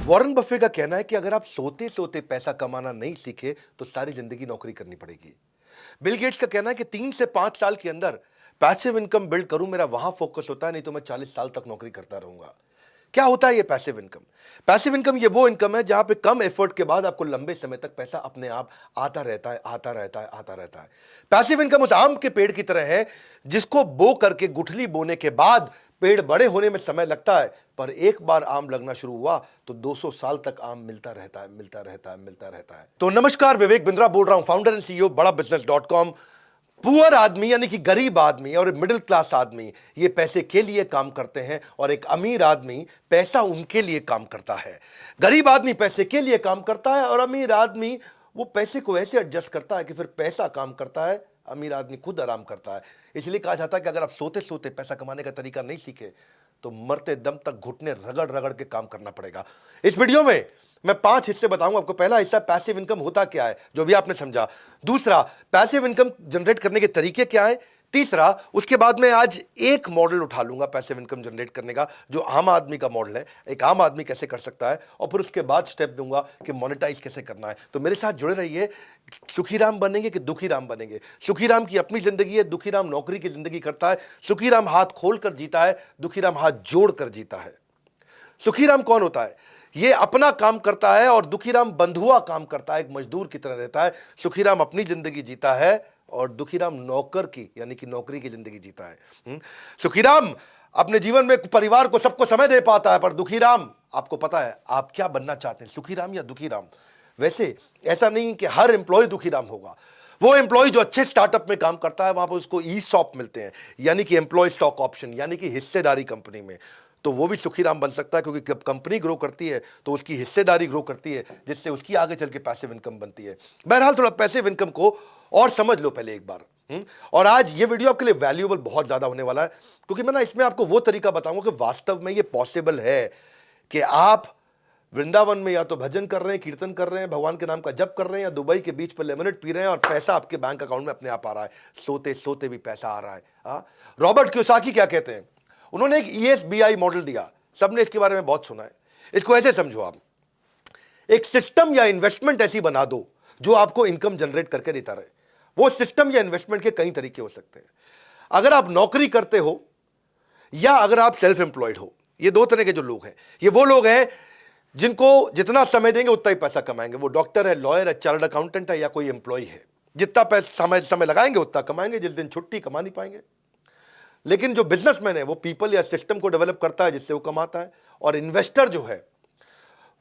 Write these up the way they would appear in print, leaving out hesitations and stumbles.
Warren Buffett का कहना है कि अगर आप सोते सोते पैसा कमाना नहीं सीखे तो सारी जिंदगी नौकरी करनी पड़ेगी। बिल गेट्स का कहना है कि 3 से 5 साल के अंदर पैसिव इनकम बिल्ड करूं, मेरा वहां फोकस होता है, नहीं तो मैं 40 साल तक नौकरी करता रहूंगा। क्या होता है ये पैसिव इनकम? पैसिव इनकम ये वो इनकम है जहां पे कम एफर्ट के बाद आपको लंबे समय तक पैसा अपने आप आता रहता है, आता रहता है, आता रहता है। पैसिव इनकम उस आम के पेड़ की तरह है जिसको बो करके गुठली बोने के बाद पेड़ बड़े होने में समय लगता है, पर एक बार आम लगना शुरू हुआ तो 200 साल तक आम मिलता रहता है, मिलता रहता है, मिलता रहता है। तो नमस्कार, विवेक बिंद्रा बोल रहा हूं, फाउंडर एंड सीईओ बड़ा बिजनेस.com। पुअर आदमी यानी कि गरीब आदमी और मिडिल क्लास आदमी ये पैसे के लिए काम करते हैं और एक अमीर आदमी पैसा उनके लिए काम करता है। गरीब आदमी पैसे के लिए काम करता है और अमीर आदमी वो पैसे को ऐसे एडजस्ट करता है कि फिर पैसा काम करता है, अमीर आदमी खुद आराम करता है। इसलिए कहा जाता है कि अगर आप सोते सोते पैसा कमाने का तरीका नहीं सीखे तो मरते दम तक घुटने रगड़ रगड़ के काम करना पड़ेगा। इस वीडियो में मैं 5 हिस्से बताऊंगा आपको। पहला हिस्सा पैसिव इनकम होता क्या है, जो भी आपने समझा। दूसरा, पैसिव इनकम जनरेट करने के तरीके क्या हैं। तीसरा, उसके बाद में आज एक मॉडल उठा लूंगा पैसिव इनकम जनरेट करने का, जो आम आदमी का मॉडल है, एक आम आदमी कैसे कर सकता है, और फिर उसके बाद स्टेप दूंगा कि मोनेटाइज कैसे करना है। तो मेरे साथ जुड़े रहिए। सुखीराम बनेंगे कि दुखीराम बनेंगे? सुखीराम की अपनी जिंदगी है, दुखीराम नौकरी की जिंदगी करता है। सुखीराम हाथ खोल कर जीता है, दुखीराम हाथ जोड़ कर जीता है। सुखीराम कौन होता है? ये अपना काम करता है और दुखीराम बंधुआ काम करता है, एक मजदूर की तरह रहता है। सुखीराम अपनी जिंदगी जीता है और दुखीराम नौकर की यानी कि नौकरी की जिंदगी जीता है। सुखीराम अपने जीवन में परिवार को सबको समय दे पाता है, पर दुखीराम, आपको पता है आप क्या बनना चाहते हैं, सुखीराम या दुखीराम? वैसे ऐसा नहीं कि हर एम्प्लॉय दुखीराम होगा। वो एम्प्लॉय जो अच्छे स्टार्टअप में काम करता है वहां पर उसको ईसॉप मिलते हैं, यानी कि एम्प्लॉय स्टॉक ऑप्शन, यानी कि हिस्सेदारी कंपनी में, तो वो भी सुखीराम बन सकता है, क्योंकि जब कंपनी ग्रो करती है तो उसकी हिस्सेदारी ग्रो करती है, जिससे उसकी आगे चल के पैसिव इनकम बनती है। बहरहाल थोड़ा पैसिव इनकम को और समझ लो पहले एक बार। और आज ये वीडियो आपके लिए वैल्यूएबल बहुत ज्यादा होने वाला है, क्योंकि मैं ना इसमें आपको वो तरीका बताऊंगा कि वास्तव में ये पॉसिबल है कि आप वृंदावन में या तो भजन कर रहे हैं, कीर्तन कर रहे हैं, भगवान के नाम का जप कर रहे हैं, या दुबई के बीच पर लेमनेड पी रहे हैं और पैसा आपके बैंक अकाउंट में अपने आप आ रहा है, सोते सोते भी पैसा आ रहा है। रॉबर्ट कियोसाकी क्या कहते हैं? उन्होंने एक ESBI मॉडल दिया, सबने इसके बारे में बहुत सुना है। इसको ऐसे समझो, आप एक सिस्टम या इन्वेस्टमेंट ऐसी बना दो जो आपको इनकम जनरेट करके देता रहे। वो सिस्टम या इन्वेस्टमेंट के कई तरीके हो सकते हैं। अगर आप नौकरी करते हो या अगर आप सेल्फ एम्प्लॉयड हो, ये दो तरह के जो लोग हैं, ये वो लोग हैं जिनको जितना समय देंगे उतना ही पैसा कमाएंगे। वो डॉक्टर है, लॉयर है, चार्टर्ड अकाउंटेंट है, या कोई एम्प्लॉय है, जितना पैसा समय लगाएंगे उतना कमाएंगे, जिस दिन छुट्टी कमा नहीं पाएंगे। लेकिन जो बिजनेसमैन है वो पीपल या सिस्टम को डेवलप करता है जिससे वो कमाता है, और इन्वेस्टर जो है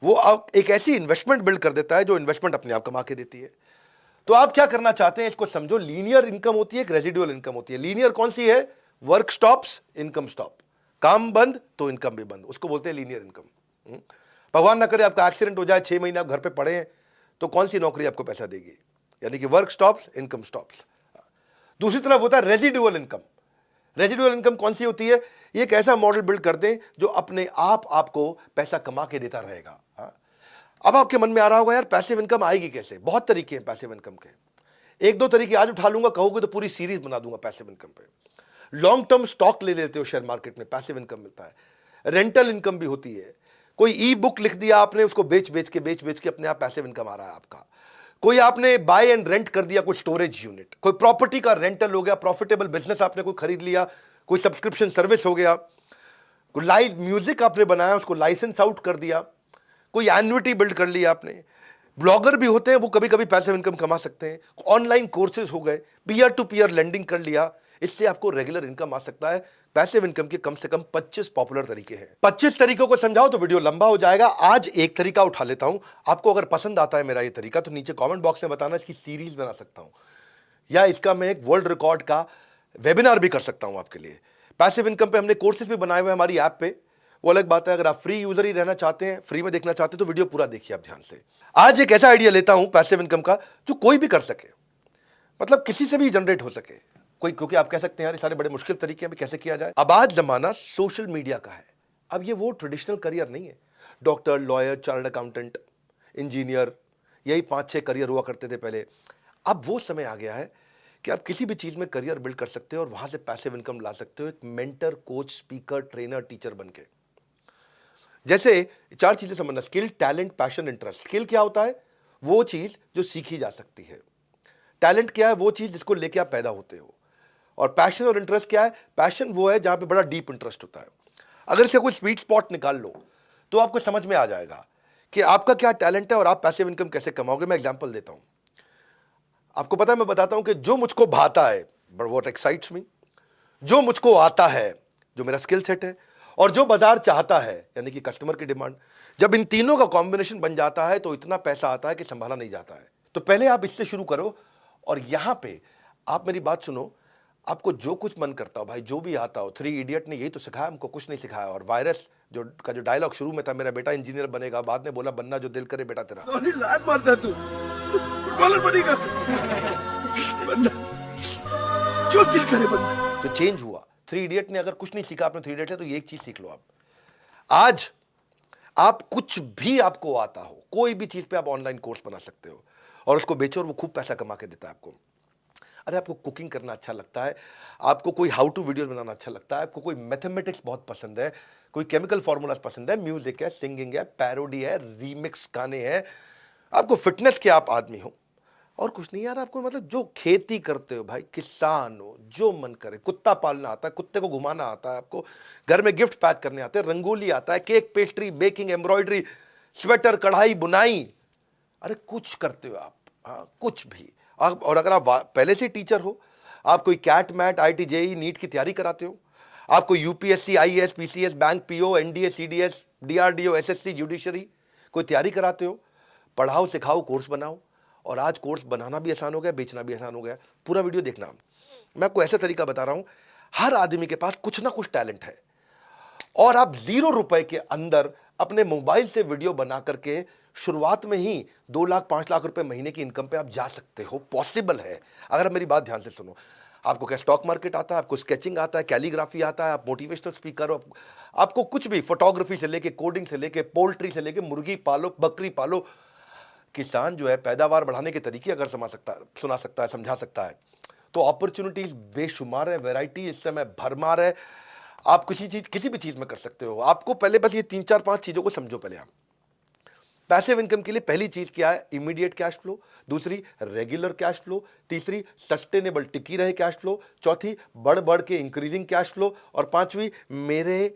वो एक ऐसी इन्वेस्टमेंट बिल्ड कर देता है जो इन्वेस्टमेंट अपने आप कमा के देती है। तो आप क्या करना चाहते हैं इसको समझो। लीनियर इनकम होती है, एक रेजिडुअल इनकम होती है। लीनियर कौन सी है? Work stops, income stop. काम बंद तो इनकम भी बंद, उसको बोलते हैं लीनियर इनकम। भगवान ना करे आपका एक्सीडेंट हो जाए, 6 महीने आप घर पे पड़े हैं, तो कौन सी नौकरी आपको पैसा देगी? यानी कि वर्क स्टॉप्स, इनकम स्टॉप्स। दूसरी तरफ होता है रेजिडुअल इनकम। रेजिडुअल इनकम कौन सी होती है? ये एक ऐसा मॉडल बिल्ड कर दें जो अपने आप आपको पैसा कमा के देता रहेगा। अब आपके मन में आ रहा होगा, यार पैसिव इनकम आएगी कैसे? बहुत तरीके हैं पैसिव इनकम के। एक दो तरीके आज उठा लूंगा, कहोगे तो पूरी सीरीज बना दूंगा पैसिव इनकम पे। लॉन्ग टर्म स्टॉक ले लेते हो शेयर मार्केट में, पैसिव इनकम मिलता है। रेंटल इनकम भी होती है। कोई ई बुक लिख दिया आपने, उसको बेच बेच के अपने आप पैसिव इनकम आ रहा है आपका। कोई आपने बाय एंड रेंट कर दिया, कोई स्टोरेज यूनिट, कोई प्रॉपर्टी का रेंटल हो गया, प्रॉफिटेबल बिजनेस आपने कोई खरीद लिया, कोई सब्सक्रिप्शन सर्विस हो गया, कोई लाइव म्यूजिक आपने बनाया उसको लाइसेंस आउट कर दिया, कोई एन्युटी बिल्ड कर लिया आपने। ब्लॉगर भी होते हैं, वो कभी कभी पैसिव इनकम कमा सकते हैं। ऑनलाइन कोर्सेज हो गए, पीयर टू पीयर लेंडिंग कर लिया, इससे आपको रेगुलर इनकम आ सकता है। पैसिव इनकम के कम से कम 25 पॉपुलर तरीके हैं। 25 तरीकों को समझाओ तो वीडियो लंबा हो जाएगा। आज एक तरीका उठा लेता हूं। आपको अगर पसंद आता है मेरा ये तरीका तो नीचे कमेंट बॉक्स में बताना, इसकी सीरीज बना सकता हूं, या इसका मैं एक वर्ल्ड रिकॉर्ड का वेबिनार भी कर सकता हूं आपके लिए। पैसिव इनकम पे हमने कोर्सेज भी बनाए हुए हैं हमारी ऐप पे, वो अलग बात है। अगर आप फ्री यूजर ही रहना चाहते हैं, फ्री में देखना चाहते हैं, तो वीडियो पूरा देखिए आप ध्यान से। आज एक ऐसा आइडिया लेता हूं पैसिव इनकम का जो कोई भी कर सके, मतलब किसी से भी जनरेट हो सके कोई, क्योंकि आप कह सकते हैं यार ये सारे बड़े मुश्किल तरीके हैं, कैसे किया जाए। अब आज जमाना सोशल मीडिया का है। अब ये वो ट्रेडिशनल करियर नहीं है, doctor, lawyer, chartered accountant, engineer, यही 5-6 करियर हुआ करते थे पहले। अब वो समय आ गया है कि आप किसी भी चीज में करियर बिल्ड कर सकते हो और वहां से पैसिव इनकम ला सकते हो, एक mentor, coach, speaker, trainer, teacher बनके। जैसे 4 चीजें समझना, skill, talent, passion, interest. Skill क्या होता है? वो चीज जो सीखी जा सकती है। टैलेंट क्या है? वो चीज जिसको लेके आप पैदा होते हो। और पैशन और इंटरेस्ट क्या है? पैशन वो है जहां पे बड़ा डीप इंटरेस्ट होता है। अगर इसका कोई स्वीट स्पॉट निकाल लो तो आपको समझ में आ जाएगा कि आपका क्या टैलेंट है और आप पैसिव इनकम कैसे कमाओगे। मैं एग्जांपल देता हूं। आपको पता है, मैं बताता हूं कि जो मुझको भाता है, बट व्हाट एक्साइट्स मी, जो मुझको आता है, जो मेरा स्किल सेट है, और जो बाजार चाहता है, यानी कि कस्टमर की डिमांड, जब इन तीनों का कॉम्बिनेशन बन जाता है तो इतना पैसा आता है कि संभाला नहीं जाता है। तो पहले आप इससे शुरू करो। और यहां पे आप मेरी बात सुनो, आपको जो कुछ मन करता हो भाई, जो भी आता हो, 3 इडियट ने यही तो सिखाया हमको, कुछ नहीं सिखाया। और वायरस जो डायलॉग शुरू में था, मेरा बेटा इंजीनियर बनेगा, बाद में बोला बनना जो दिल करे बेटा तेरा। लात मारता तू, फुटबॉलर बनेगा, बनना जो दिल करे बनना। तो चेंज हुआ। 3 इडियट ने अगर कुछ नहीं सीखा आपने 3 इडियट है, तो ये एक चीज सीख लो आप। आज आप कुछ भी आपको आता हो, कोई भी चीज पे आप ऑनलाइन कोर्स बना सकते हो और उसको बेचो और वो खूब पैसा कमा के देता है आपको। अरे आपको कुकिंग करना अच्छा लगता है, आपको कोई हाउ टू वीडियो बनाना अच्छा लगता है, आपको कोई मैथमेटिक्स बहुत पसंद है, कोई केमिकल फॉर्मूलाज पसंद है, म्यूजिक है, सिंगिंग है, पैरोडी है, रीमिक्स गाने हैं, आपको फिटनेस के आप आदमी हो और कुछ नहीं यार, आपको मतलब जो खेती करते हो भाई, किसान हो, जो मन करे, कुत्ता पालना आता है, कुत्ते को घुमाना आता है, आपको घर में गिफ्ट पैक करने आते हैं, रंगोली आता है, cake, pastry, baking, embroidery, sweater, कढ़ाई, बुनाई, अरे कुछ करते हो आप, हाँ कुछ भी। और अगर आप पहले से टीचर हो, आप कोई CAT MAT, IIT JEE, NEET की तैयारी कराते हो, आप कोई UPSC, IAS, PCS, bank PO, NDA, CDS, DRDO, SSC, judiciary, कोई तैयारी कराते हो, पढ़ाओ, सिखाओ, कोर्स बनाओ। और आज कोर्स बनाना भी आसान हो गया, बेचना भी आसान हो गया। पूरा वीडियो देखना, मैं आपको ऐसा तरीका बता रहा हूं, हर आदमी के पास कुछ ना कुछ टैलेंट है और आप 0 रुपए के अंदर अपने मोबाइल से वीडियो बना करके शुरुआत में ही 2 लाख 5 लाख रुपए महीने की इनकम पे आप जा सकते हो। पॉसिबल है, अगर आप मेरी बात ध्यान से सुनो। आपको क्या स्टॉक मार्केट आता है, आपको स्केचिंग आता है, कैलीग्राफी आता है, आप मोटिवेशनल स्पीकर हो, आपको कुछ भी, फोटोग्राफी से लेके, कोडिंग से लेके, पोल्ट्री से लेके, मुर्गी पालो, बकरी पालो। किसान जो है पैदावार बढ़ाने के तरीके अगर सुना सकता है, समझा सकता है, तो अपॉर्चुनिटीज बेशुमार है, वैरायटी इस समय भरमार है। आप किसी भी चीज में कर सकते हो। आपको पहले बस ये 3-4-5 चीजों को समझो। पहले आप पैसिव इनकम के लिए पहली चीज क्या है? Immediate cash flow. दूसरी, रेगुलर कैश फ्लो। तीसरी, सस्टेनेबल टिकी रहे कैश फ्लो। चौथी, बढ़ बढ़ के इंक्रीजिंग कैश फ्लो। और पांचवी, मेरे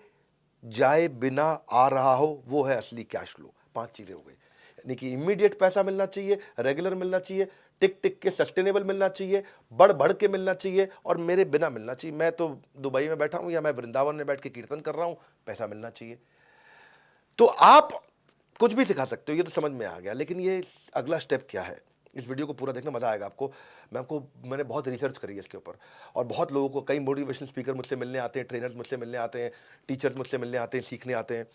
जाए बिना आ रहा हो, वो है असली कैश फ्लो। 5 चीजें हो गई, यानी कि इमीडिएट पैसा मिलना चाहिए, रेगुलर मिलना चाहिए, टिक टिक के सस्टेनेबल मिलना चाहिए, बढ़ बढ़ के मिलना चाहिए, और मेरे बिना मिलना चाहिए। मैं तो दुबई में बैठा हूं या मैं वृंदावन में बैठ के कीर्तन कर रहा हूं, पैसा मिलना चाहिए। तो आप कुछ भी सिखा सकते हो, ये तो समझ में आ गया। लेकिन ये अगला स्टेप क्या है, इस वीडियो को पूरा देखना, मजा आएगा आपको। मैंने बहुत रिसर्च करी है इसके ऊपर, और बहुत लोगों को, कई मोटिवेशनल स्पीकर मुझसे मिलने आते हैं, ट्रेनर्स मुझसे मिलने आते हैं, टीचर्स मुझसे मिलने आते हैं, सीखने आते हैं।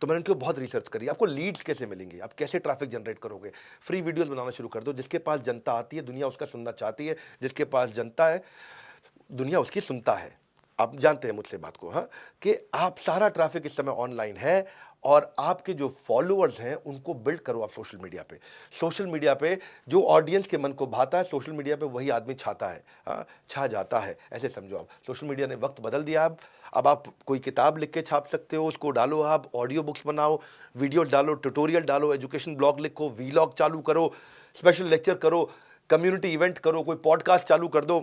तो मैंने उनके बहुत रिसर्च करी। आपको लीड्स कैसे मिलेंगे, आप कैसे ट्रैफिक जनरेट करोगे? फ्री वीडियोस बनाना शुरू कर दो। जिसके पास जनता आती है, दुनिया उसका सुनना चाहती है। जिसके पास जनता है, दुनिया उसकी सुनता है। आप जानते हैं मुझसे बात को, हाँ, कि आप सारा ट्रैफिक इस समय ऑनलाइन है, और आपके जो फॉलोअर्स हैं उनको बिल्ड करो आप सोशल मीडिया पे। सोशल मीडिया पे जो ऑडियंस के मन को भाता है, सोशल मीडिया पे वही आदमी छाता है, हाँ, छा जाता है, ऐसे समझो आप। सोशल मीडिया ने वक्त बदल दिया। अब आप कोई किताब लिख के छाप सकते हो, उसको डालो, आप ऑडियो बुक्स बनाओ, वीडियो डालो, ट्यूटोरियल डालो, एजुकेशन ब्लॉग लिखो, वीलॉग चालू करो, स्पेशल लेक्चर करो, कम्युनिटी इवेंट करो, कोई पॉडकास्ट चालू कर दो,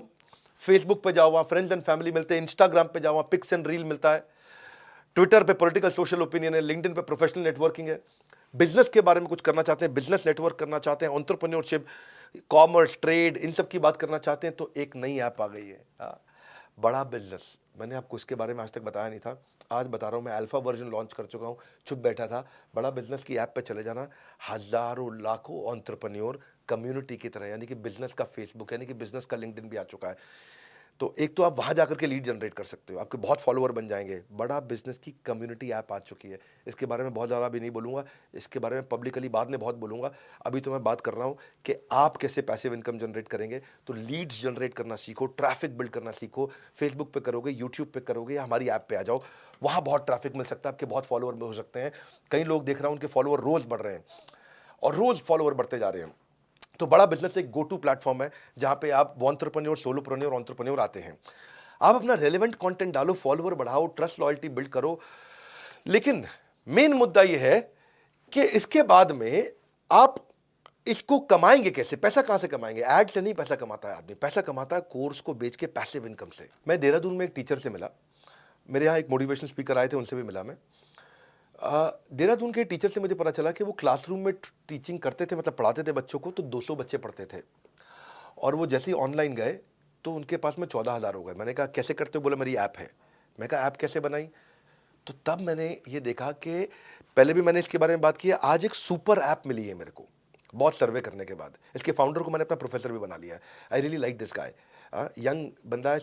फेसबुक पे जाओ, वहाँ फ्रेंड्स एंड फैमिली मिलते हैं, इंस्टाग्राम पे जाओ, वहाँ पिक्स एंड रील मिलता है, ट्विटर पे पॉलिटिकल सोशल ओपिनियन है, लिंक्डइन पे प्रोफेशनल नेटवर्किंग है। बिजनेस के बारे में कुछ करना चाहते हैं, बिजनेस नेटवर्क करना चाहते हैं, एंटरप्रेन्योरशिप, कॉमर्स, ट्रेड, इन सब की बात करना चाहते हैं, तो एक नई ऐप आ गई है, बड़ा बिजनेस। मैंने आपको इसके बारे में आज तक बताया नहीं था, आज बता रहा हूँ। मैं अल्फा वर्जन लॉन्च कर चुका हूँ, चुप बैठा था। बड़ा बिजनेस की ऐप पे चले जाना, हजारों लाखों एंटरप्रेन्योर कम्युनिटी की तरह, यानी कि बिजनेस का फेसबुक, यानी कि बिजनेस का लिंक्डइन भी आ चुका है। तो एक तो आप वहां जाकर के लीड जनरेट कर सकते हो, आपके बहुत फॉलोअर बन जाएंगे। बड़ा बिजनेस की कम्युनिटी ऐप आ चुकी है। इसके बारे में बहुत ज़्यादा भी नहीं बोलूँगा, इसके बारे में पब्लिकली बाद में बहुत बोलूँगा। अभी तो मैं बात कर रहा हूँ कि आप कैसे पैसिव इनकम जनरेट करेंगे। तो लीड्स जनरेट करना सीखो, ट्रैफिक बिल्ड करना सीखो। फेसबुक पे करोगे, यूट्यूब पे करोगे, या हमारी ऐप पे आ जाओ, वहाँ बहुत ट्रैफिक मिल सकता है, आपके बहुत फॉलोअर हो सकते हैं। कई लोग देख रहा हूँ उनके फॉलोअर रोज़ बढ़ रहे हैं, और रोज़ फॉलोअर बढ़ते जा रहे हैं। तो बड़ा बिजनेस एक गो टू प्लेटफॉर्म है, जहाँ पे आप एंटरप्रेन्योर, सोलोप्रेन्योर, एंटरप्रेन्योर आते हैं। आप अपना रेलेवेंट कंटेंट डालो, फॉलोअर बढ़ाओ, ट्रस्ट लॉयल्टी बिल्ड करो। लेकिन मेन मुद्दा यह है कि इसके बाद में आप इसको कमाएंगे कैसे, पैसा कहां से कमाएंगे? ऐड से नहीं पैसा कमाता है आदमी, पैसा कमाता है कोर्स को बेच के पैसिव इनकम से। मैं देहरादून में एक टीचर से मिला, मेरे यहाँ एक मोटिवेशनल स्पीकर आए थे, उनसे भी मिला मैं। देहरादून के टीचर से मुझे पता चला कि वो क्लासरूम में टीचिंग करते थे, मतलब पढ़ाते थे बच्चों को, तो 200 बच्चे पढ़ते थे, और वो जैसे ही ऑनलाइन गए तो उनके पास में 14,000 हो गए। मैंने कहा कैसे करते हो? बोला मेरी ऐप है। मैं कहा ऐप कैसे बनाई? तो तब मैंने ये देखा कि पहले भी मैंने इसके बारे में बात की है, आज एक सुपर ऐप मिली है मेरे को, बहुत सर्वे करने के बाद। इसके फाउंडर को मैंने अपना प्रोफेसर भी बना लिया है। I really like this guy, young बंदा है,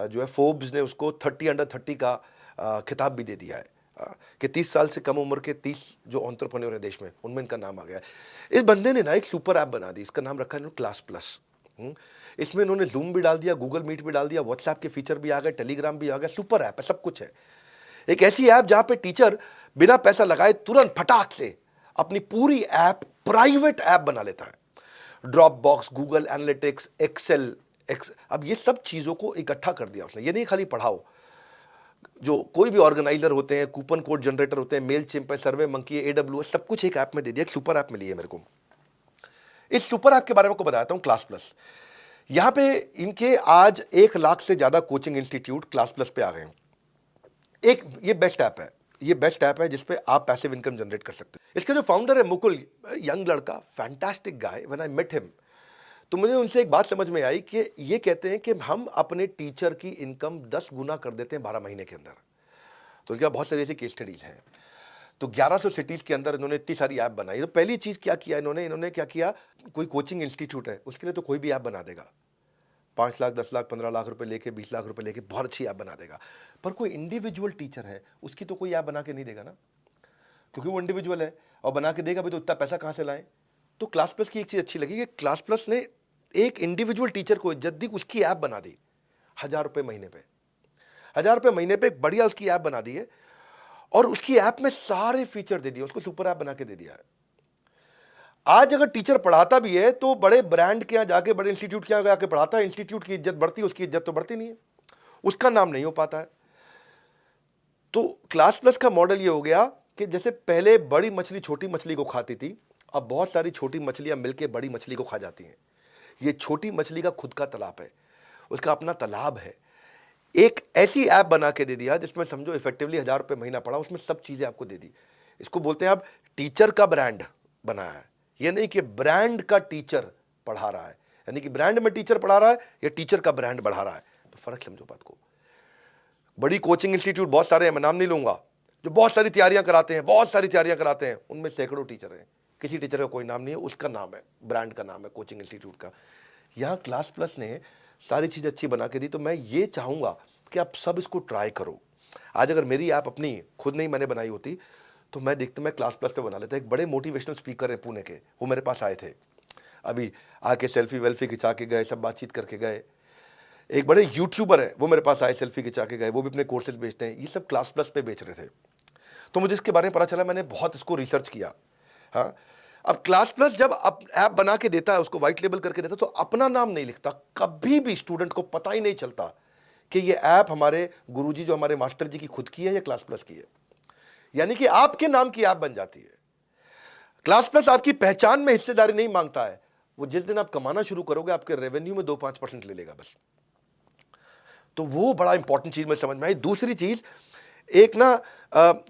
जो है फोर्ब्स ने उसको 30 अंडर 30 का खिताब भी दे दिया है, कि 30 साल से कम उम्र के 30 जो एंटरप्रेन्योर है देश में, उनमें इनका नाम आ गया है। इस बंदे ने ना एक सुपर ऐप बना दी, इसका नाम रखा है क्लास प्लस। इसमें इन्होंने जूम भी डाल दिया, गूगल मीट भी डाल दिया, व्हाट्सएप के फीचर भी आ गए, टेलीग्राम भी आ गया, सुपर ऐप है, सब कुछ है। एक ऐसी ऐप जहां पे टीचर बिना पैसा लगाए तुरंत फटाक से अपनी पूरी ऐप प्राइवेट ऐप बना लेता है। Dropbox, Google Analytics, Excel, अब ये सब चीजों को इकट्ठा कर दिया उसने। ये नहीं खाली पढ़ाओ, जो कोई भी ऑर्गेनाइजर होते हैं, कूपन कोड जनरेटर होते हैं, मेल चिम्प है, सर्वे मंकी है, AWS, सब कुछ एक ऐप में दे दिया। एक सुपर ऐप मिली है मेरे को। इस सुपर ऐप के बारे में आपको बताता हूं, क्लास प्लस। यहां पे इनके आज 1 लाख से ज्यादा कोचिंग इंस्टीट्यूट क्लास प्लस पे आ गए हैं। एक ये बेस्ट ऐप है, ये बेस्ट ऐप है जिसपे आप पैसिव इनकम जनरेट कर सकते हो। इसके जो फाउंडर है मुकुल, यंग लड़का, fantastic guy. When I met him तो मुझे उनसे एक बात समझ में आई कि ये कहते हैं कि हम अपने टीचर की इनकम 10 गुना कर देते हैं 12 महीने के अंदर। तो इनका बहुत सारी ऐसी केस स्टडीज हैं। तो 1100 सिटीज के अंदर इन्होंने इतनी सारी ऐप बनाई। तो पहली चीज क्या किया इन्होंने क्या किया, कोई कोचिंग इंस्टीट्यूट है उसके लिए तो कोई भी ऐप बना देगा, 5 लाख, 10 लाख, 15 लाख रुपए लेके, 20 लाख रुपए लेके बहुत अच्छी ऐप बना देगा। पर कोई इंडिविजुअल टीचर है, उसकी तो कोई ऐप बना के नहीं देगा ना, क्योंकि वो इंडिविजुअल है, और बना के देगा भी तो इतना पैसा कहां से लाएं। तो क्लास प्लस की एक चीज अच्छी लगी कि क्लास प्लस ने एक इंडिविजुअल टीचर को इज्जत दी, उसकी ऐप बना दी 1,000 रुपए महीने पे, 1,000 रुपए महीने पे एक बढ़िया उसकी ऐप बना दी है, और उसकी ऐप में सारे फीचर दे दिए, उसको सुपर ऐप बना के दे दिया है। आज अगर टीचर पढ़ाता भी है तो बड़े ब्रांड के यहां जाके, बड़े इंस्टीट्यूट के यहां जाके पढ़ाता है, इंस्टीट्यूट की इज्जत बढ़ती है, उसकी इज्जत तो बढ़ती नहीं है, उसका नाम नहीं हो पाता है। तो क्लास प्लस का मॉडल ये हो गया कि जैसे पहले बड़ी मछली छोटी मछली को खाती थी, अब बहुत सारी छोटी मछलियां मिलकर बड़ी मछली को खा जाती हैं। ये छोटी मछली का खुद का तालाब है, उसका अपना तालाब है। एक ऐसी ऐप बना के दे दिया जिसमें समझो इफेक्टिवली 1,000 रुपए महीना पड़ा, उसमें सब चीजें आपको दे दी। इसको बोलते हैं आप टीचर का ब्रांड बनाया है। ये नहीं कि ब्रांड का टीचर पढ़ा रहा है, यानी कि ब्रांड में टीचर पढ़ा रहा है या टीचर का ब्रांड बढ़ा रहा है। तो फर्क समझो बात को। बड़ी कोचिंग इंस्टीट्यूट बहुत सारे हैं, मैं नाम नहीं लूंगा, जो बहुत सारी तैयारियां कराते हैं, बहुत सारी तैयारियां कराते हैं, उनमें सैकड़ों टीचर हैं, किसी टीचर का कोई नाम नहीं है, उसका नाम है, ब्रांड का नाम है कोचिंग इंस्टीट्यूट का। यहां क्लास प्लस ने सारी चीज अच्छी बना के दी। तो मैं ये चाहूंगा कि आप सब इसको ट्राई करो। आज अगर मेरी ऐप अपनी खुद नहीं मैंने बनाई होती तो मैं क्लास प्लस पे बना लेता। एक बड़े मोटिवेशनल स्पीकर हैं पुणे के, वो मेरे पास आए थे, अभी आके सेल्फी वेल्फी खिंचा के गए, सब बातचीत करके गए। एक बड़े यूट्यूबर है, वो मेरे पास आए, सेल्फी खिंचा के गए, वो भी अपने कोर्सेज बेचते हैं। ये सब क्लास प्लस पे बेच रहे थे। तो मुझे इसके बारे में पता चला, मैंने बहुत इसको रिसर्च किया। हाँ, अब क्लास प्लस जब ऐप बना के देता है, उसको व्हाइट लेबल करके देता है, तो अपना नाम नहीं लिखता। कभी भी स्टूडेंट को पता ही नहीं चलता कि ये ऐप हमारे गुरुजी, जो हमारे मास्टर जी की खुद की है या क्लास प्लस की है। यानी कि आपके नाम की ऐप बन जाती है। क्लास प्लस आपकी पहचान में हिस्सेदारी नहीं मांगता है। वो जिस दिन आप कमाना शुरू करोगे, आपके रेवेन्यू में 2-5% ले लेगा बस। तो वो बड़ा इंपॉर्टेंट चीज में समझ में आई। दूसरी चीज, एक ना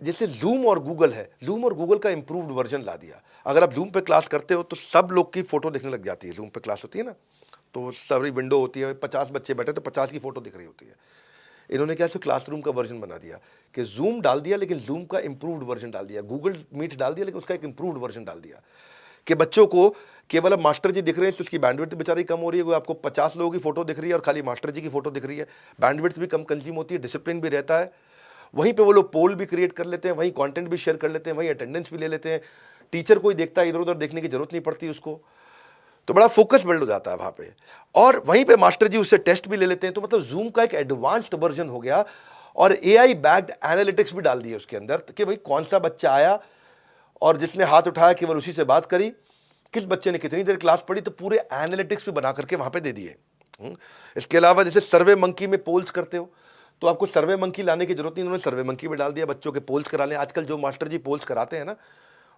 जैसे जूम और गूगल है, जूम और गूगल का इंप्रूव्ड वर्जन ला दिया। अगर आप जूम पे क्लास करते हो तो सब लोग की फोटो दिखने लग जाती है। जूम पे क्लास होती है ना, तो सारी विंडो होती है, 50 बच्चे बैठे तो 50 की फोटो दिख रही होती है। इन्होंने क्या क्लासरूम का वर्जन बना दिया कि जूम डाल दिया, लेकिन जूम का इंप्रूव्ड वर्जन डाल दिया। गूगल मीट डाल दिया, लेकिन उसका एक इंप्रूव्ड वर्जन डाल दिया कि बच्चों को केवल अब मास्टर जी दिख रहे हैं, तो उसकी बैंडविड्थ बेचारी कम हो रही है। वो आपको 50 लोगों की फोटो दिख रही है और खाली मास्टर जी की फोटो दिख रही है, बैंडविड्थ भी कम कंज्यूम होती है, डिसिप्लिन भी रहता है। वहीं पे वो लोग पोल भी क्रिएट कर लेते हैं, वहीं कंटेंट भी शेयर कर लेते हैं, वहीं अटेंडेंस भी ले लेते हैं। टीचर कोई देखता है, इधर उधर देखने की जरूरत नहीं पड़ती उसको। तो बड़ा फोकस बिल्ड हो जाता है वहां पे, और वहीं पे मास्टर जी उससे टेस्ट भी ले लेते हैं। तो मतलब जूम का एक एडवांस्ड वर्जन हो गया, और एआई बैक्ड एनालिटिक्स भी डाल दिए उसके अंदर कि भाई कौन सा बच्चा आया और जिसने हाथ उठाया केवल उसी से बात करी, किस बच्चे ने कितनी देर क्लास पढ़ी, तो पूरे एनालिटिक्स भी बना करके वहां पे दे दिए। इसके अलावा जैसे सर्वे मंकी में पोल्स करते हो, तो आपको सर्वे मंकी लाने की जरूरत नहीं, उन्होंने सर्वे मंकी में डाल दिया, बच्चों के पोल्स करा लें। आजकल जो मास्टर जी पोल्स कराते हैं ना,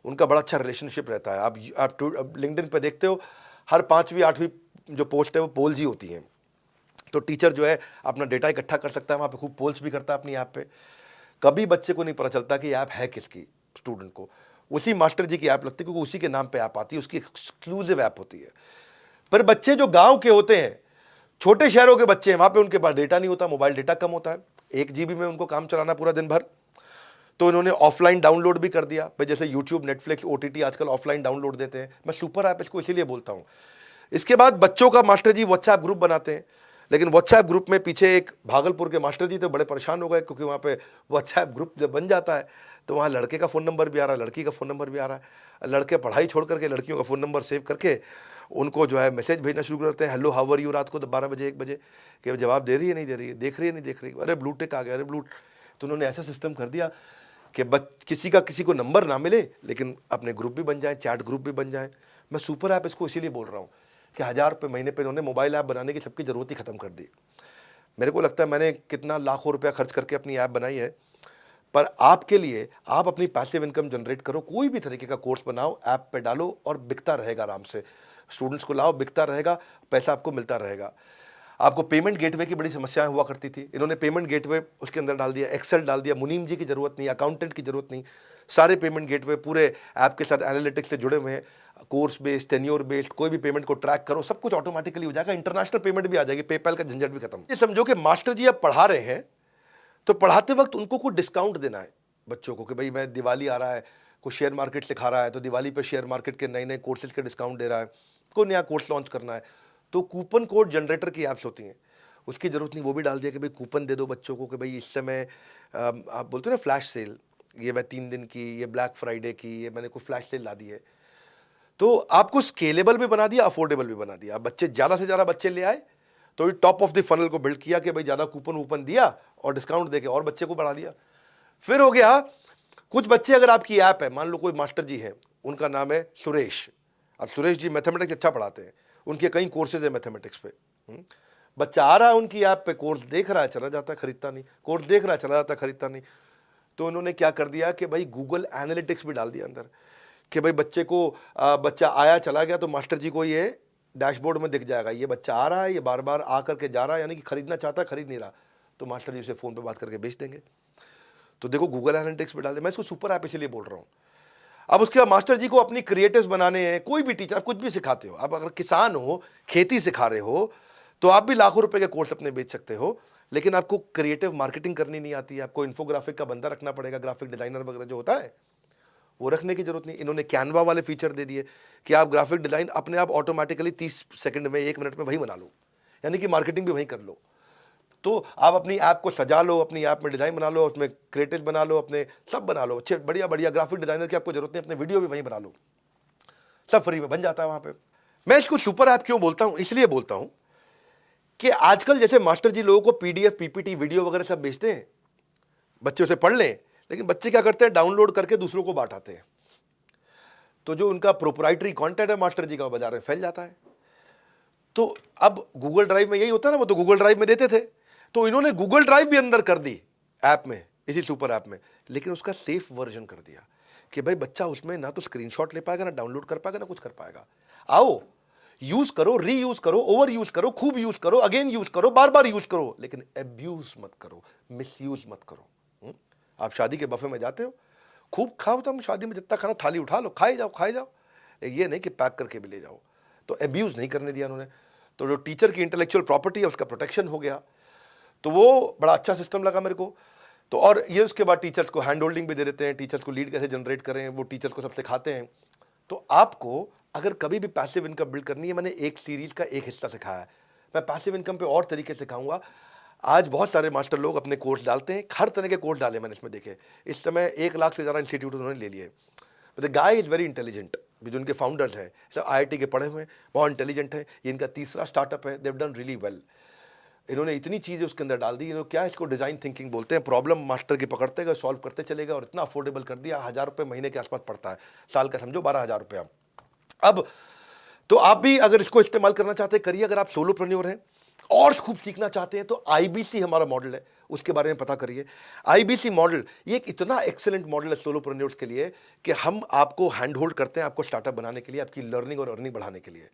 उनका बड़ा अच्छा रिलेशनशिप रहता है। आप लिंक्डइन पे देखते हो, हर 5वीं 8वीं जो पोस्ट है वो पोल्स ही होती हैं। तो टीचर जो है अपना डेटा इकट्ठा कर सकता है, वहाँ पे खूब पोल्स भी करता है अपनी ऐप पे। कभी बच्चे को नहीं पता चलता कि ऐप है किसकी, स्टूडेंट को उसी मास्टर जी की ऐप लगती है, क्योंकि उसी के नाम पे ऐप आती है, उसकी एक्सक्लूसिव ऐप होती है। पर बच्चे जो गांव के होते हैं, छोटे शहरों के बच्चे हैं, वहाँ पे उनके पास डेटा नहीं होता, मोबाइल डेटा कम होता है, 1 GB में उनको काम चलाना पूरा दिन भर। तो इन्होंने ऑफलाइन डाउनलोड भी कर दिया भाई, जैसे यूट्यूब, नेटफ्लिक्स, OTT आजकल ऑफलाइन डाउनलोड देते हैं। मैं सुपर ऐप इसको इसीलिए बोलता हूँ। इसके बाद बच्चों का मास्टर जी व्हाट्सएप ग्रुप बनाते हैं, लेकिन व्हाट्सएप ग्रुप में पीछे एक भागलपुर के मास्टर जी तो बड़े परेशान हो गए, क्योंकि वहाँ पे व्हाट्सएप ग्रुप जब बन जाता है तो वहाँ लड़के का फ़ोन नंबर भी आ रहा है, लड़की का फ़ोन नंबर भी आ रहा है। लड़के पढ़ाई छोड़ करके लड़कियों का फ़ोन नंबर सेव करके उनको जो है मैसेज भेजना शुरू करते हैं, हेलो हाउ आर यू, रात को 12 बजे 1 बजे, कि जवाब दे रही है नहीं दे रही है, देख रही है नहीं देख रही है, अरे ब्लू टिक आ गया, अरे ब्लू। तो उन्होंने ऐसा सिस्टम कर दिया कि किसी का किसी को नंबर ना मिले, लेकिन अपने ग्रुप भी बन जाए, चैट ग्रुप भी बन जाए। मैं सुपर ऐप इसको इसीलिए बोल रहा हूँ कि 1000 रुपये महीने पे इन्होंने मोबाइल ऐप बनाने की सबकी ज़रूरत ही ख़त्म कर दी। मेरे को लगता है मैंने कितना लाखों रुपया खर्च करके अपनी ऐप बनाई है, पर आपके लिए आप अपनी पैसिव इनकम जनरेट करो, कोई भी तरीके का कोर्स बनाओ, ऐप पे डालो और बिकता रहेगा आराम से। स्टूडेंट्स को लाओ, बिकता रहेगा, पैसा आपको मिलता रहेगा। आपको पेमेंट गेटवे की बड़ी समस्याएं हुआ करती थी, इन्होंने पेमेंट गेटवे उसके अंदर डाल दिया, एक्सेल डाल दिया, मुनीम जी की जरूरत नहीं, अकाउंटेंट की जरूरत नहीं, सारे पेमेंट गेटवे पूरे ऐप के साथ एनालिटिक्स से जुड़े हुए हैं। कोर्स बेस्ड, टेन्योर बेस्ड, कोई भी पेमेंट को ट्रैक करो, सब कुछ ऑटोमेटिकली हो जाएगा, इंटरनेशनल पेमेंट भी आ जाएगी, पेपैल का झंझट भी खत्म। ये समझो कि मास्टर जी अब पढ़ा रहे हैं, तो पढ़ाते वक्त उनको कुछ डिस्काउंट देना है बच्चों को, कि भाई मैं दिवाली आ रहा है, कोई शेयर मार्केट सिखा रहा है तो दिवाली पे शेयर मार्केट के नए नए कोर्सेज के डिस्काउंट दे रहा है, कोई नया कोर्स लॉन्च करना है, तो कूपन कोड जनरेटर की ऐप्स होती हैं, उसकी ज़रूरत नहीं, वो भी डाल दिया कि भाई कूपन दे दो बच्चों को, कि भाई इस समय आप बोलते हो ना फ्लैश सेल, ये मैं 3 दिन की, ये ब्लैक फ्राइडे की, ये मैंने कोई फ्लैश सेल ला दी है। तो आपको स्केलेबल भी बना दिया, अफोर्डेबल भी बना दिया। बच्चे ज़्यादा से ज़्यादा बच्चे ले आए तो ये टॉप ऑफ द फनल को बिल्ड किया कि भाई ज़्यादा कूपन वूपन दिया और डिस्काउंट देके और बच्चे को बढ़ा दिया। फिर हो गया, कुछ बच्चे अगर आपकी ऐप है, मान लो कोई मास्टर जी हैं, उनका नाम है सुरेश, अब सुरेश जी मैथमेटिक्स अच्छा पढ़ाते हैं, उनके कई कोर्सेज है मैथमेटिक्स पे। बच्चा आ रहा है उनकी ऐप पे, कोर्स देख रहा है चला जाता है, खरीदता नहीं, कोर्स देख रहा है चला जाता है, खरीदता नहीं। तो उन्होंने क्या कर दिया कि भाई गूगल एनालिटिक्स भी डाल दिया अंदर, कि भाई बच्चे को बच्चा आया चला गया तो मास्टर जी को ये डैशबोर्ड में दिख जाएगा, ये बच्चा आ रहा है, ये बार बार आ करके जा रहा है, यानी कि खरीदना चाहता है, खरीद नहीं रहा, तो मास्टर जी उसे फ़ोन पे बात करके बेच देंगे। तो देखो गूगल एनालिटिक्स पे डाल दे। मैं इसको सुपर ऐप इसलिए बोल रहा हूँ। अब उसके बाद मास्टर जी को अपनी क्रिएटिव्स बनाने हैं, कोई भी टीचर, आप कुछ भी सिखाते हो, अब अगर किसान हो, खेती सिखा रहे हो, तो आप भी लाखों रुपए के कोर्स अपने बेच सकते हो, लेकिन आपको क्रिएटिव मार्केटिंग करनी नहीं आती है, आपको इन्फोग्राफिक का बंदा रखना पड़ेगा, ग्राफिक डिजाइनर वगैरह जो होता है वो रखने की जरूरत नहीं। इन्होंने कैनवा वाले फीचर दे दिए कि आप ग्राफिक डिजाइन अपने आप ऑटोमेटिकली 30 सेकंड में, 1 मिनट में वही बना लो, यानी कि मार्केटिंग भी वहीं कर लो। तो आप अपनी ऐप को सजा लो, अपनी ऐप में डिज़ाइन बना लो, उसमें क्रिएटिव बना लो, अपने सब बना लो, अच्छे बढ़िया बढ़िया ग्राफिक डिज़ाइनर की आपको जरूरत नहीं, अपने वीडियो भी वहीं बना लो, सब फ्री में बन जाता है वहाँ पे। मैं इसको सुपर ऐप क्यों बोलता हूँ, इसलिए बोलता हूँ कि आजकल जैसे मास्टर जी लोगों को PDF, PPT, वीडियो वगैरह सब भेजते हैं, बच्चे उसे पढ़ लें, लेकिन बच्चे क्या करते हैं, डाउनलोड करके दूसरों को बांटाते हैं। तो जो उनका प्रोप्राइटरी कंटेंट है मास्टर जी का, बाजार में फैल जाता है। तो अब गूगल ड्राइव में यही होता है ना, वो तो गूगल ड्राइव में देते थे, तो इन्होंने गूगल ड्राइव भी अंदर कर दी ऐप में, इसी सुपर ऐप में, लेकिन उसका सेफ वर्जन कर दिया कि भाई बच्चा उसमें ना तो स्क्रीनशॉट ले पाएगा, ना डाउनलोड कर पाएगा, ना कुछ कर पाएगा। आओ यूज करो, रीयूज करो, ओवर यूज करो, खूब यूज करो, अगेन यूज करो, बार बार यूज करो, लेकिन अब्यूज मत करो, मिसयूज मत करो। आप शादी के बफे में जाते हो, खूब खाओ, तुम शादी में जितना खाना थाली उठा लो, खाए जाओ खाए जाओ, ये नहीं कि पैक करके भी ले जाओ। तो अब्यूज नहीं करने दिया उन्होंने। तो जो टीचर की इंटेलेक्चुअल प्रॉपर्टी है उसका प्रोटेक्शन हो गया, तो वो बड़ा अच्छा सिस्टम लगा मेरे को। तो और ये उसके बाद टीचर्स को हैंड होल्डिंग भी दे देते हैं, टीचर्स को लीड कैसे जनरेट करें, वो टीचर्स को सब सिखाते हैं। तो आपको अगर कभी भी पैसिव इनकम बिल्ड करनी है, मैंने एक सीरीज का एक हिस्सा सिखाया है, मैं पैसिव इनकम पे और तरीके सिखाऊंगा। आज बहुत सारे मास्टर लोग अपने कोर्स डालते हैं, हर तरह के कोर्स डाले मैंने इसमें देखे। इस समय 1 लाख से ज़्यादा इंस्टीट्यूट उन्होंने ले लिए। The guy is very intelligent, जो उनके फाउंडर्स हैं सब IIT के पढ़े हुए हैं, बहुत इंटेलिजेंट है। ये इनका तीसरा स्टार्टअप है, देव डन रियली वेल। इन्होंने इतनी चीज़ें उसके अंदर डाल दी, इन्होंने क्या इसको डिज़ाइन थिंकिंग बोलते हैं, प्रॉब्लम मास्टर की पकड़ते गए, सॉल्व करते चले गए और इतना अफोर्डेबल कर दिया। 1000 रुपये महीने के आसपास पड़ता है, साल का समझो 12,000 रुपया। अब तो आप भी अगर इसको इस्तेमाल करना चाहते हैं करिए, अगर आप सोलोप्रेन्योर हैं और खूब सीखना चाहते हैं तो आईबीसी हमारा मॉडल है, उसके बारे में पता करिए। आईबीसी मॉडल ये एक इतना एक्सेलेंट मॉडल है सोलोप्रेन्योर्स के लिए कि हम आपको हैंड होल्ड करते हैं आपको स्टार्टअप बनाने के लिए, आपकी लर्निंग और अर्निंग बढ़ाने के लिए।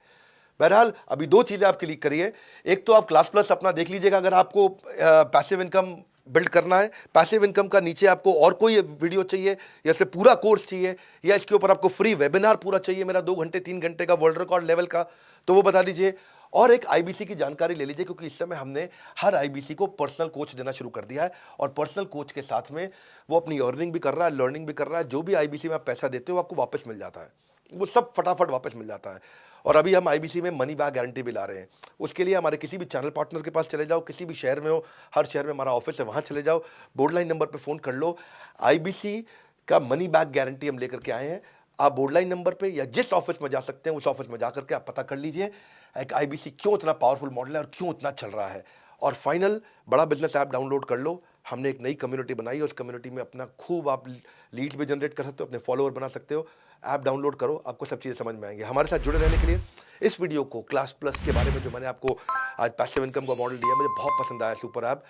बहरहाल अभी दो चीज़ें आप क्लिक करिए, एक तो आप क्लास प्लस अपना देख लीजिएगा अगर आपको पैसिव इनकम बिल्ड करना है। पैसिव इनकम का नीचे आपको और कोई वीडियो चाहिए या इससे पूरा कोर्स चाहिए या इसके ऊपर आपको फ्री वेबिनार पूरा चाहिए मेरा 2 घंटे 3 घंटे का वर्ल्ड रिकॉर्ड लेवल का, तो वो बता दीजिए। और एक आईबीसी की जानकारी ले लीजिए क्योंकि इस समय हमने हर आईबीसी को पर्सनल कोच देना शुरू कर दिया है और पर्सनल कोच के साथ में वो अपनी अर्निंग भी कर रहा है, लर्निंग भी कर रहा है। जो भी आईबीसी में आप पैसा देते हो आपको वापस मिल जाता है, वो सब फटाफट वापस मिल जाता है। और अभी हम आईबीसी में मनी बैक गारंटी भी ला रहे हैं। उसके लिए हमारे किसी भी चैनल पार्टनर के पास चले जाओ, किसी भी शहर में हो, हर शहर में हमारा ऑफिस है, वहाँ चले जाओ, बोर्ड लाइन नंबर पे फ़ोन कर लो। आईबीसी का मनी बैक गारंटी हम लेकर के आए हैं। आप बोर्ड लाइन नंबर पे या जिस ऑफिस में जा सकते हैं उस ऑफिस में जा करके आप पता कर लीजिए एक आईबीसी क्यों इतना पावरफुल मॉडल है और क्यों इतना चल रहा है। और फाइनल, बड़ा बिजनेस ऐप डाउनलोड कर लो। हमने एक नई कम्युनिटी बनाई है, उस कम्युनिटी में अपना खूब आप लीड्स भी जनरेट कर सकते हो, अपने फॉलोअर बना सकते हो। ऐप डाउनलोड करो, आपको सब चीज़ें समझ में आएंगी। हमारे साथ जुड़े रहने के लिए इस वीडियो को क्लास प्लस के बारे में जो मैंने आपको आज पैसिव इनकम का मॉडल दिया मुझे बहुत पसंद आया। सुपर ऐप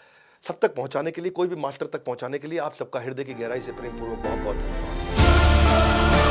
सब तक पहुंचाने के लिए, कोई भी मास्टर तक पहुंचाने के लिए आप सबका हृदय की गहराई से प्रेमपूर्वक बहुत बहुत धन्यवाद।